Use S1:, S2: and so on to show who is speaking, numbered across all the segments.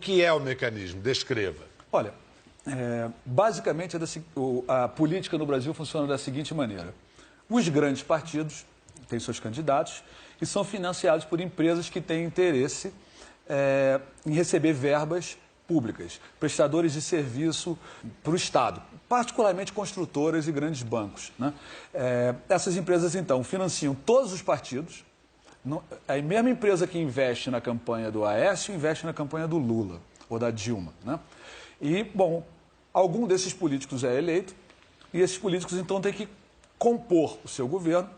S1: que é o mecanismo? Descreva.
S2: Olha, basicamente a política no Brasil funciona da seguinte maneira. Os grandes partidos têm seus candidatos e são financiados por empresas que têm interesse em receber verbas públicas, prestadores de serviço para o Estado, particularmente construtoras e grandes bancos, né? Essas empresas, então, financiam todos os partidos. A mesma empresa que investe na campanha do Aécio investe na campanha do Lula ou da Dilma, né? E, bom, algum desses políticos é eleito e esses políticos, então, têm que compor o seu governo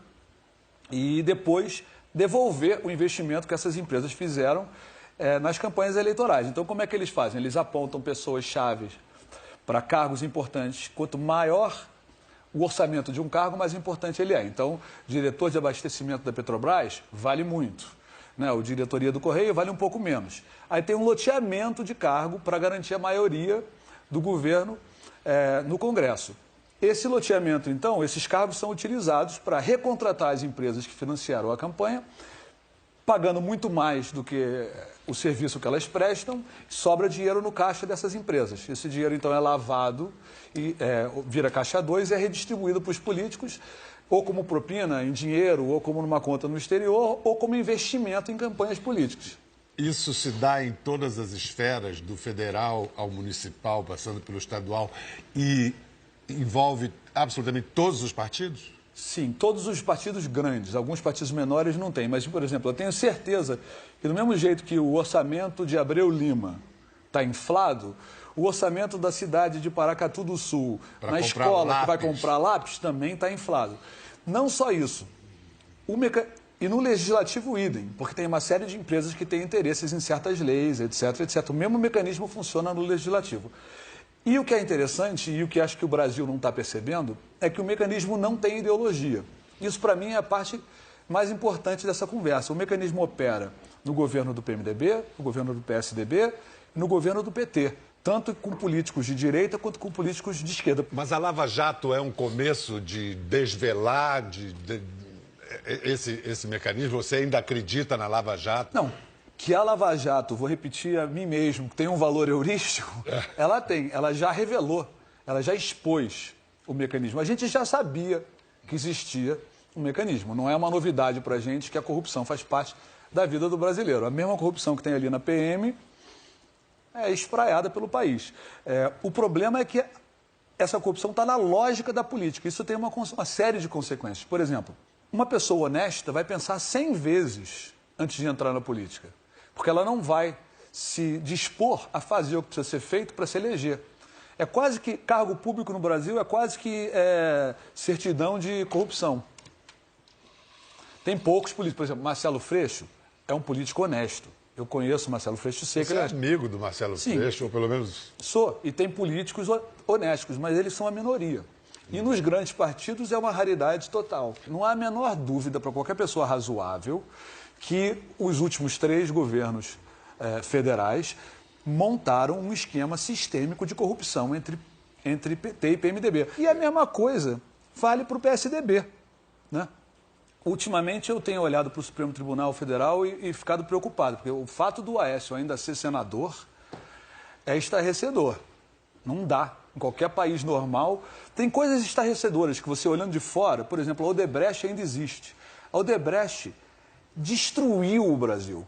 S2: e depois devolver o investimento que essas empresas fizeram nas campanhas eleitorais. Então, como é que eles fazem? Eles apontam pessoas-chave para cargos importantes. Quanto maior o orçamento de um cargo, mais importante ele é. Então, diretor de abastecimento da Petrobras vale muito, né? O diretoria do Correio vale um pouco menos. Aí tem um loteamento de cargo para garantir a maioria do governo no Congresso. Esse loteamento, então, esses cargos são utilizados para recontratar as empresas que financiaram a campanha, pagando muito mais do que o serviço que elas prestam, sobra dinheiro no caixa dessas empresas. Esse dinheiro, então, é lavado e vira caixa 2 e é redistribuído para os políticos, ou como propina em dinheiro, ou como numa conta no exterior, ou como investimento em campanhas políticas.
S1: Isso se dá em todas as esferas, do federal ao municipal, passando pelo estadual, e envolve absolutamente todos os partidos?
S2: Sim, todos os partidos grandes. Alguns partidos menores não têm. Mas, por exemplo, eu tenho certeza que do mesmo jeito que o orçamento de Abreu Lima está inflado, o orçamento da cidade de Paracatu do Sul, na escola que vai comprar lápis, também está inflado. Não só isso. E no legislativo, idem, porque tem uma série de empresas que têm interesses em certas leis, etc, etc. O mesmo mecanismo funciona no legislativo. E o que é interessante, e o que acho que o Brasil não está percebendo, é que o mecanismo não tem ideologia. Isso, para mim, é a parte mais importante dessa conversa. O mecanismo opera no governo do PMDB, no governo do PSDB e no governo do PT, tanto com políticos de direita quanto com políticos de esquerda.
S1: Mas a Lava Jato é um começo de desvelar esse mecanismo? Você ainda acredita na Lava Jato?
S2: Não. Que a Lava Jato, vou repetir a mim mesmo, tem um valor heurístico, ela tem, ela já revelou, ela já expôs o mecanismo. A gente já sabia que existia um mecanismo, não é uma novidade para a gente que a corrupção faz parte da vida do brasileiro. A mesma corrupção que tem ali na PM é espraiada pelo país. O problema é que essa corrupção está na lógica da política, isso tem uma série de consequências. Por exemplo, uma pessoa honesta vai pensar 100 vezes antes de entrar na política. Porque ela não vai se dispor a fazer o que precisa ser feito para se eleger. É quase que, cargo público no Brasil é quase que certidão de corrupção. Tem poucos políticos, por exemplo, Marcelo Freixo é um político honesto. Eu conheço o Marcelo Freixo, sei que
S1: ele é amigo do Marcelo Freixo, ou pelo menos...
S2: Sou, e tem políticos honestos, mas eles são a minoria. E nos grandes partidos é uma raridade total. Não há a menor dúvida para qualquer pessoa razoável que os últimos 3 governos federais montaram um esquema sistêmico de corrupção entre PT e PMDB. E a mesma coisa vale para o PSDB, né? Ultimamente eu tenho olhado para o Supremo Tribunal Federal e ficado preocupado, porque o fato do Aécio ainda ser senador é estarrecedor. Não dá. Em qualquer país normal, tem coisas estarrecedoras que você olhando de fora, por exemplo, a Odebrecht ainda existe. A Odebrecht destruiu o Brasil.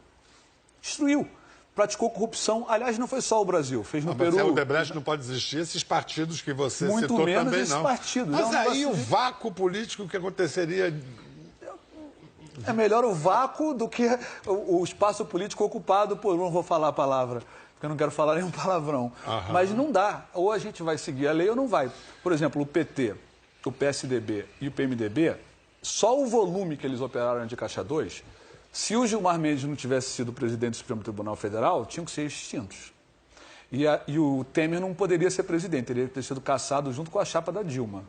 S2: Destruiu. Praticou corrupção. Aliás, não foi só o Brasil, fez no Peru.
S1: Mas o Odebrecht não pode existir, esses partidos que você
S2: muito
S1: citou
S2: menos
S1: também
S2: esses
S1: não.
S2: Partidos.
S1: Mas aí o vácuo político que aconteceria...
S2: É melhor o vácuo do que o espaço político ocupado por... Não vou falar a palavra, porque eu não quero falar nenhum palavrão.
S1: Aham.
S2: Mas não dá. Ou a gente vai seguir a lei ou não vai. Por exemplo, o PT, o PSDB e o PMDB, só o volume que eles operaram de Caixa 2, se o Gilmar Mendes não tivesse sido presidente do Supremo Tribunal Federal, tinham que ser extintos. E o Temer não poderia ser presidente, teria que ter sido cassado junto com a chapa da Dilma.